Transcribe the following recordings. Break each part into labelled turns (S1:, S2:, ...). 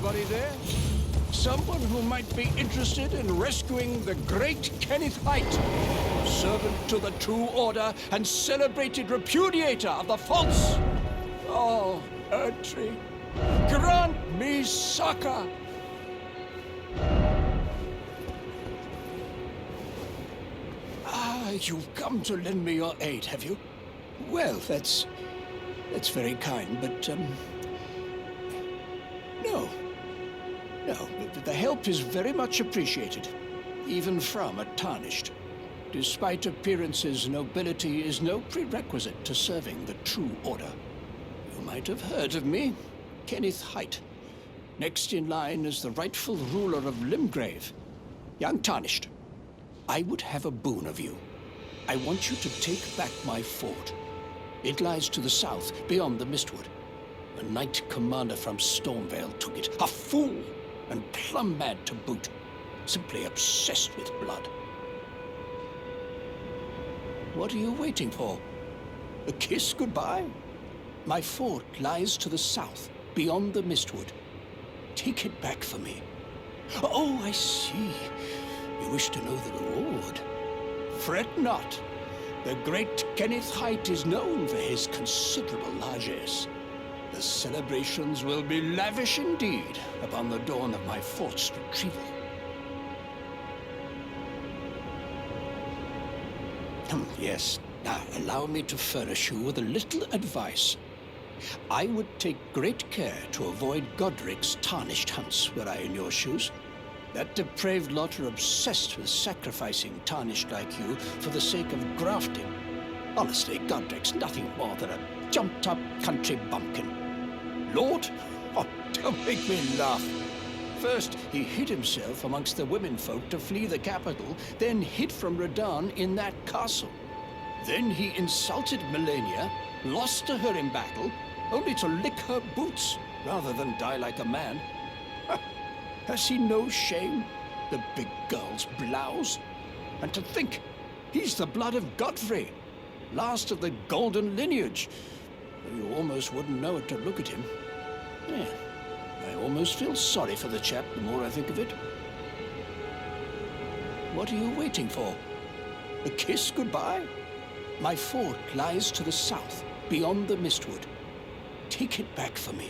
S1: anybody there? Someone who might be interested in rescuing the great Kenneth Haight, servant to the True Order and celebrated repudiator of the false. Oh, Erdtree, grant me succor! Ah, you've come to lend me your aid, have you? Well, that's very kind, but, no. No, the help is very much appreciated, even from a Tarnished. Despite appearances, nobility is no prerequisite to serving the True Order. You might have heard of me, Kenneth Haight. Next in line is the rightful ruler of Limgrave, young Tarnished. I would have a boon of you. I want you to take back my fort. It lies to the south, beyond the Mistwood. A knight commander from Stormveil took it. A fool! And plumb mad to boot. Simply obsessed with blood. What are you waiting for? A kiss goodbye? My fort lies to the south, beyond the Mistwood. Take it back for me. Oh, I see. You wish to know the reward. Fret not. The great Kenneth Haight is known for his considerable largesse. The celebrations will be lavish indeed upon the dawn of my fort's retrieval. Yes, now allow me to furnish you with a little advice. I would take great care to avoid Godrick's Tarnished hunts were I in your shoes. That depraved lot are obsessed with sacrificing Tarnished like you for the sake of grafting. Honestly, Godrick's nothing more than a jumped-up country bumpkin. Lord? Oh, don't make me laugh. First, he hid himself amongst the womenfolk to flee the capital, then hid from Radahn in that castle. Then he insulted Melania, lost to her in battle, only to lick her boots rather than die like a man. Has he no shame, the big girl's blouse? And to think, he's the blood of Godfrey, last of the golden lineage. You almost wouldn't know it to look at him. Yeah, I almost feel sorry for the chap the more I think of it. What are you waiting for? A kiss goodbye? My fort lies to the south, beyond the Mistwood. Take it back for me.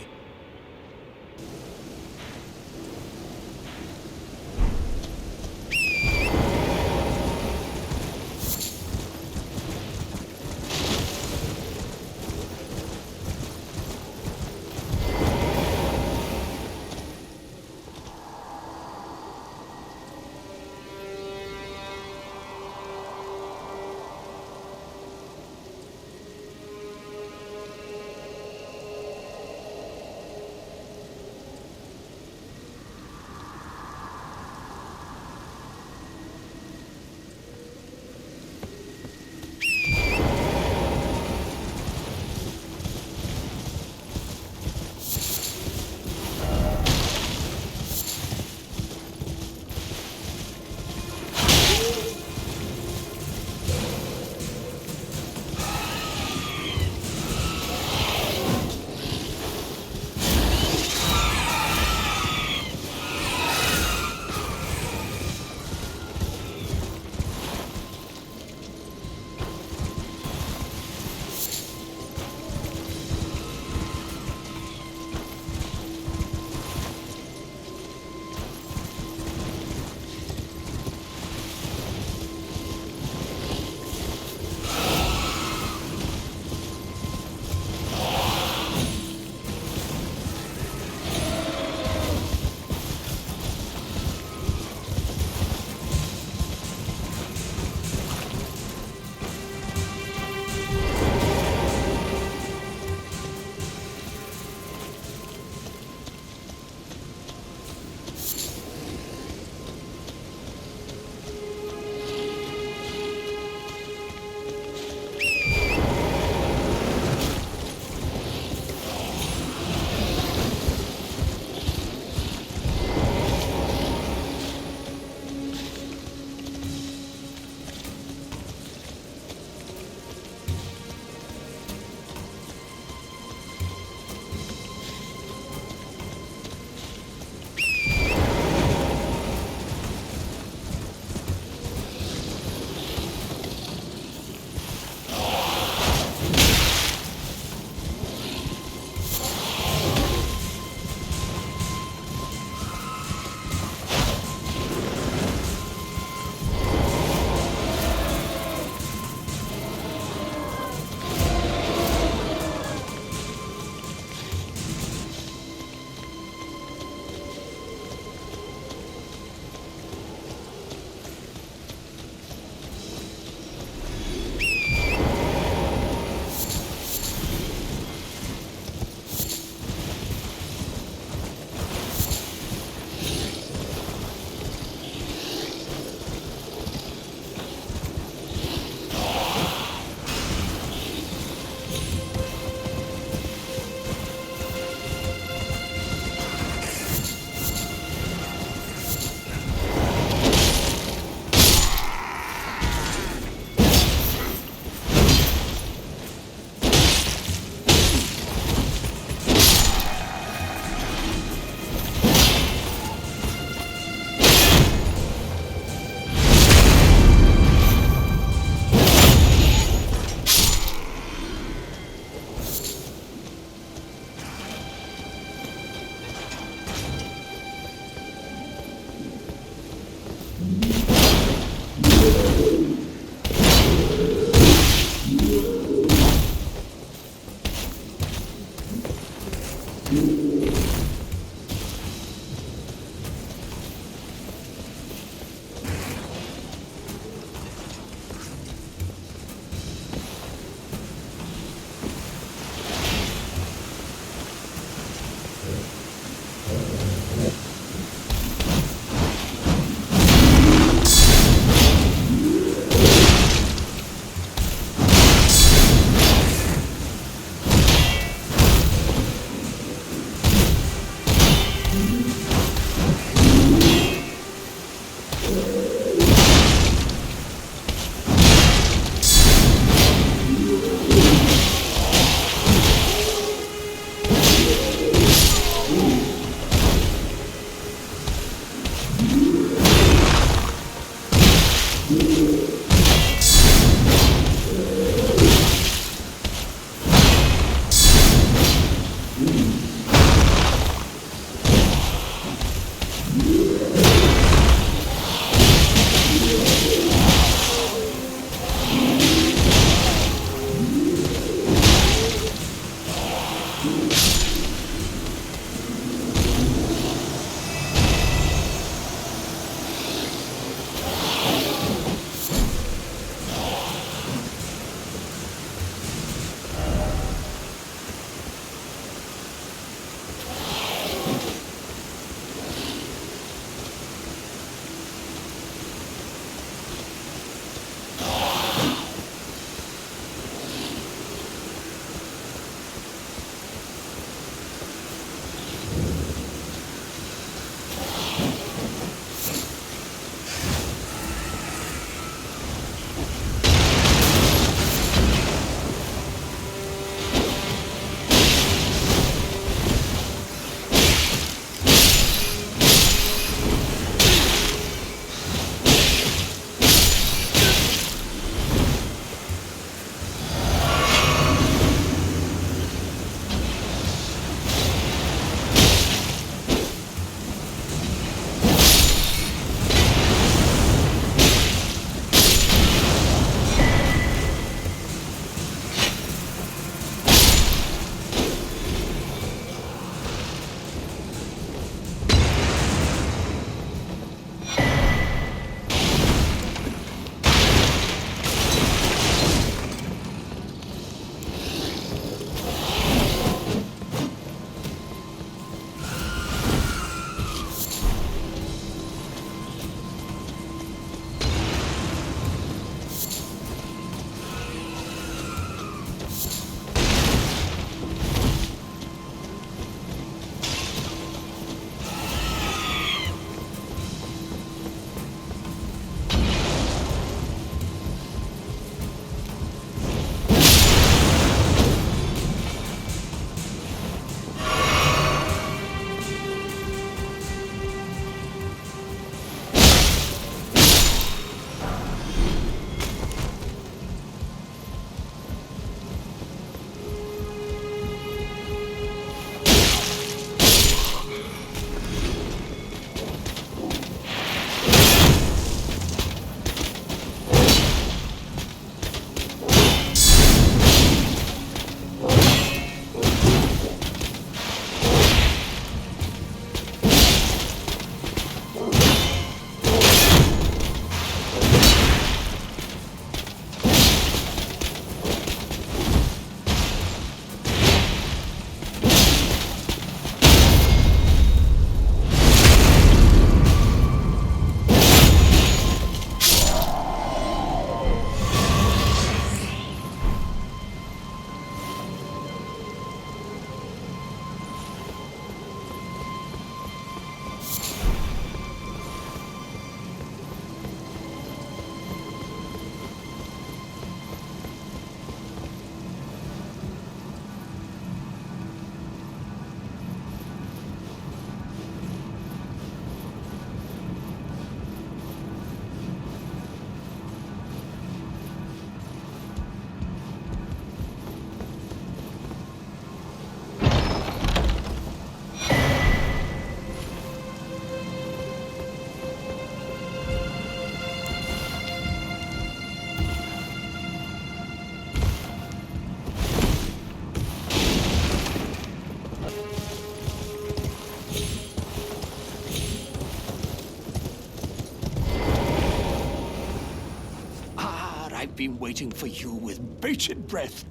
S1: I've been waiting for you with bated breath.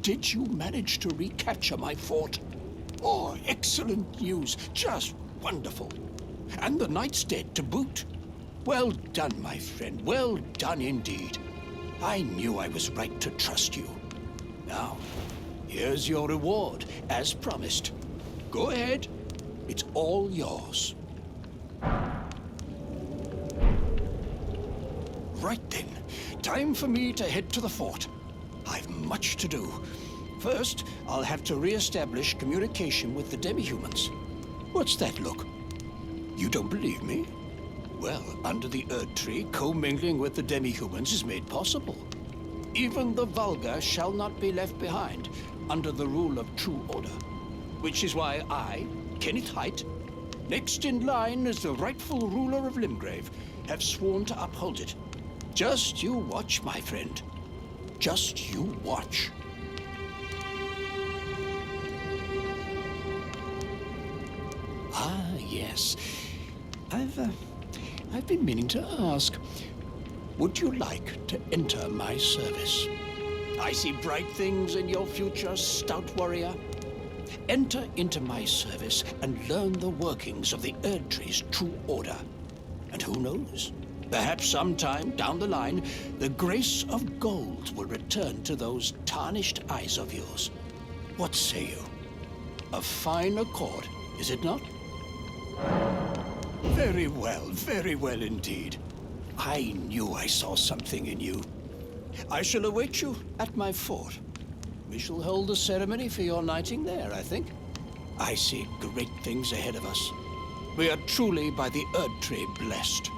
S1: Did you manage to recapture my fort? Oh, excellent news. Just wonderful. And the knight's dead to boot. Well done, my friend. Well done indeed. I knew I was right to trust you. Now, here's your reward, as promised. Go ahead. It's all yours. Right then. Time for me to head to the fort. I've much to do. First, I'll have to re-establish communication with the demi-humans. What's that look? You don't believe me? Well, under the Erd Tree, commingling with the demi-humans is made possible. Even the vulgar shall not be left behind under the rule of true order. Which is why I, Kenneth Haight, next in line as the rightful ruler of Limgrave, have sworn to uphold it. Just you watch, my friend. Just you watch. Ah, yes. I've been meaning to ask. Would you like to enter my service? I see bright things in your future, stout warrior. Enter into my service and learn the workings of the Erd Tree's true order. And who knows? Perhaps sometime down the line, the grace of gold will return to those tarnished eyes of yours. What say you? A fine accord, is it not? Very well indeed. I knew I saw something in you. I shall await you at my fort. We shall hold a ceremony for your knighting there, I think. I see great things ahead of us. We are truly by the Erd Tree blessed.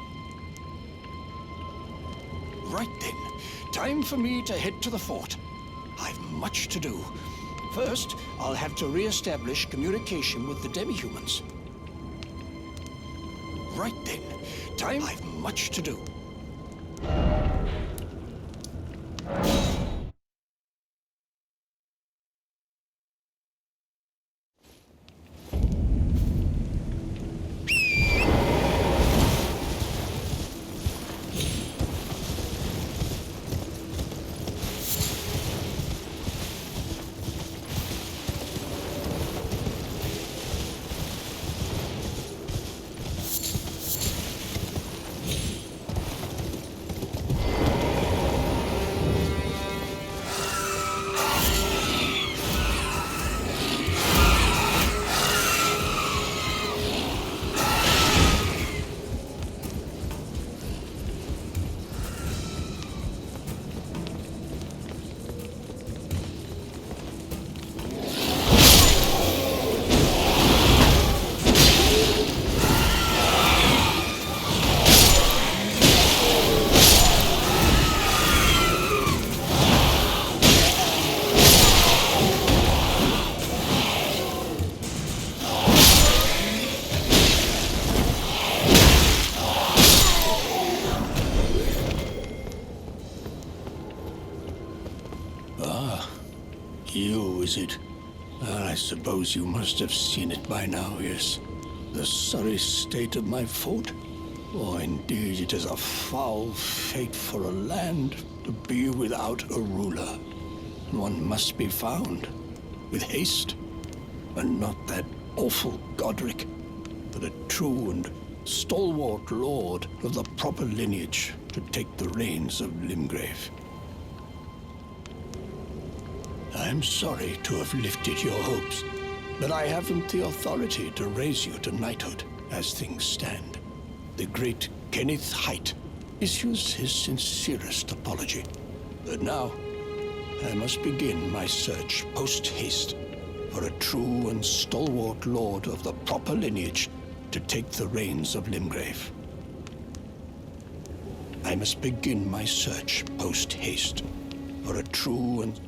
S1: Right then, time for me to head to the fort. I've much to do. First, I'll have to re-establish communication with the demi-humans. Right then, I've much to do. You, is it? I suppose you must have seen it by now, yes. The sorry state of my fort? Oh, indeed, it is a foul fate for a land to be without a ruler. One must be found, with haste, and not that awful Godrick, but a true and stalwart lord of the proper lineage to take the reins of Limgrave. I'm sorry to have lifted your hopes, but I haven't the authority to raise you to knighthood as things stand. The great Kenneth Haight issues his sincerest apology. But now, I must begin my search post-haste for a true and stalwart lord of the proper lineage to take the reins of Limgrave. I must begin my search post-haste for a true and...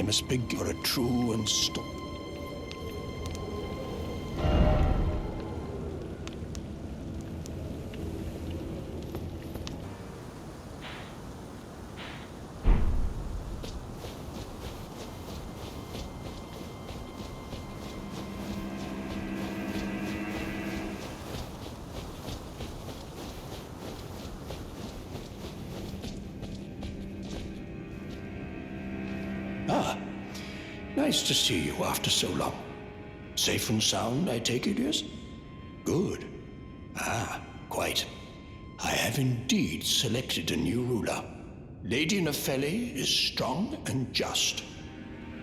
S1: must begin for a true and stop. Ah, nice to see you after so long. Safe and sound, I take it, yes? Good. Ah, quite. I have indeed selected a new ruler. Lady Nepheli is strong and just,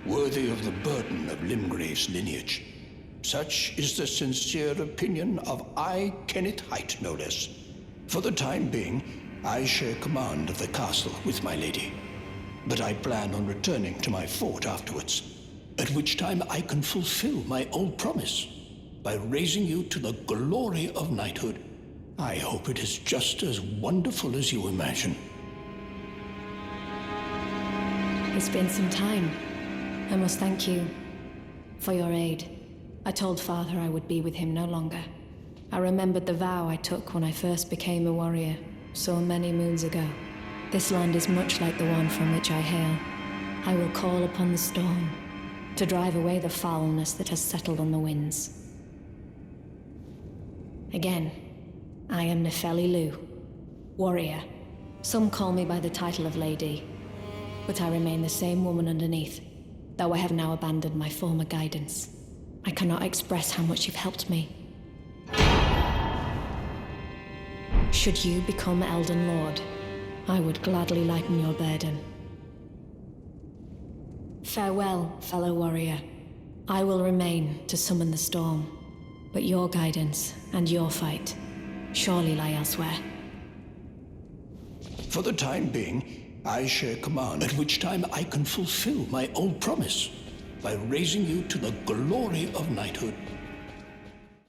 S1: worthy of the burden of Limgrave's lineage. Such is the sincere opinion of I, Kenneth Haight, no less. For the time being, I share command of the castle with my lady. But I plan on returning to my fort afterwards, at which time I can fulfill my old promise by raising you to the glory of knighthood. I hope it is just as wonderful as you imagine.
S2: It's been some time. I must thank you for your aid. I told Father I would be with him no longer. I remembered the vow I took when I first became a warrior, so many moons ago. This land is much like the one from which I hail. I will call upon the storm to drive away the foulness that has settled on the winds. Again, I am Nepheli Lu, warrior. Some call me by the title of Lady, but I remain the same woman underneath, though I have now abandoned my former guidance. I cannot express how much you've helped me. Should you become Elden Lord, I would gladly lighten your burden. Farewell, fellow warrior. I will remain to summon the storm, but your guidance and your fight surely lie elsewhere.
S1: For the time being, I share command, at which time I can fulfill my old promise by raising you to the glory of knighthood.